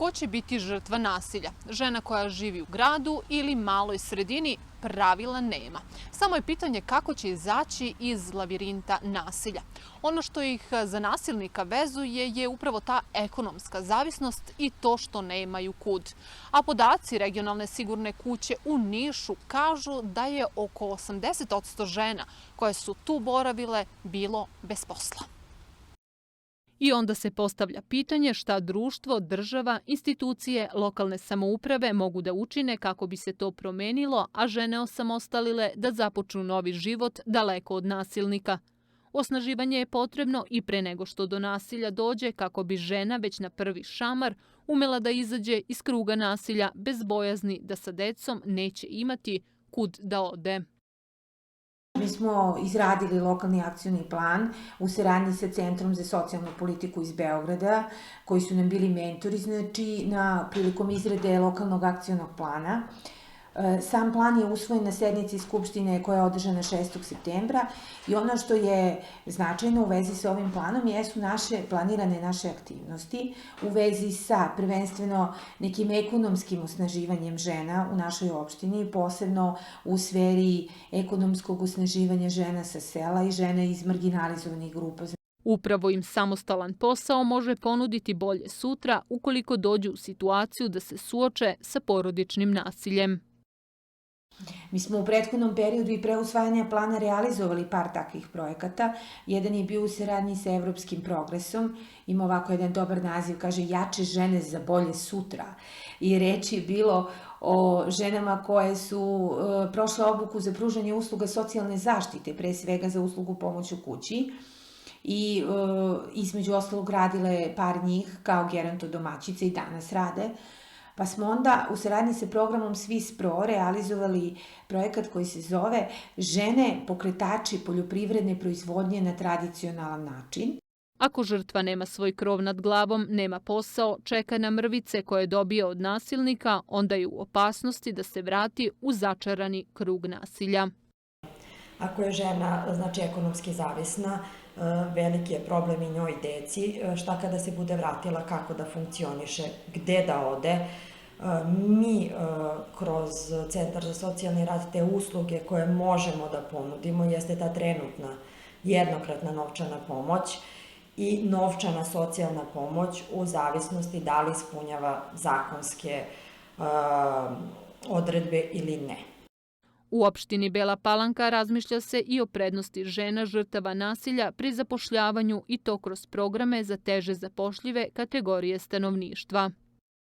Ko će biti žrtva nasilja? Žena koja živi u gradu ili maloj sredini? Pravila nema. Samo je pitanje kako će izaći iz lavirinta nasilja. Ono što ih za nasilnika vezuje je upravo ta ekonomska zavisnost i to što nemaju kud. A podaci regionalne sigurne kuće u Nišu kažu da je oko 80% žena koje su tu boravile bilo bez posla. I onda se postavlja pitanje šta društvo, država, institucije, lokalne samouprave mogu da učine kako bi se to promenilo, a žene osamostalile da započnu novi život daleko od nasilnika. Osnaživanje je potrebno i pre nego što do nasilja dođe kako bi žena već na prvi šamar umela da izađe iz kruga nasilja bez bojazni da sa decom neće imati kud da ode. Mi smo izradili lokalni akcioni plan u saradnji sa Centrom za socijalnu politiku iz Beograda, koji su nam bili mentori, prilikom izrade lokalnog akcionog plana. Sam plan je usvojen na sednici Skupštine koja je održana 6. septembra i ono što je značajno u vezi sa ovim planom jesu planirane naše aktivnosti u vezi sa prvenstveno nekim ekonomskim osnaživanjem žena u našoj opštini, posebno u sferi ekonomskog osnaživanja žena sa sela i žena iz marginalizovanih grupa. Upravo im samostalan posao može ponuditi bolje sutra ukoliko dođu u situaciju da se suoče sa porodičnim nasiljem. Mi smo u prethodnom periodu i pre usvajanja plana realizovali par takvih projekata. Jedan je bio u saradnji sa Evropskim progresom. Ima ovako jedan dobar naziv, kaže Jače žene za bolje sutra. I reč je bilo o ženama koje su prošle obuku za pružanje usluga socijalne zaštite, pre svega za uslugu pomoć u kući. I između ostalog radile par njih kao gerontodomaćice i danas rade. Pa smo onda u saradnji sa programom Svis Pro realizovali projekat koji se zove Žene pokretači poljoprivredne proizvodnje na tradicionalan način. Ako žrtva nema svoj krov nad glavom, nema posao, čeka na mrvice koje je dobio od nasilnika, onda je u opasnosti da se vrati u začarani krug nasilja. Ako je žena, ekonomski zavisna, veliki je problem i njoj deci, šta kada se bude vratila, kako da funkcioniše, gde da ode. Mi kroz Centar za socijalni rad te usluge koje možemo da ponudimo jeste ta trenutna jednokratna novčana pomoć i novčana socijalna pomoć u zavisnosti da li ispunjava zakonske odredbe ili ne. U opštini Bela Palanka razmišlja se i o prednosti žena žrtava nasilja pri zapošljavanju i to kroz programe za teže zapošljive kategorije stanovništva.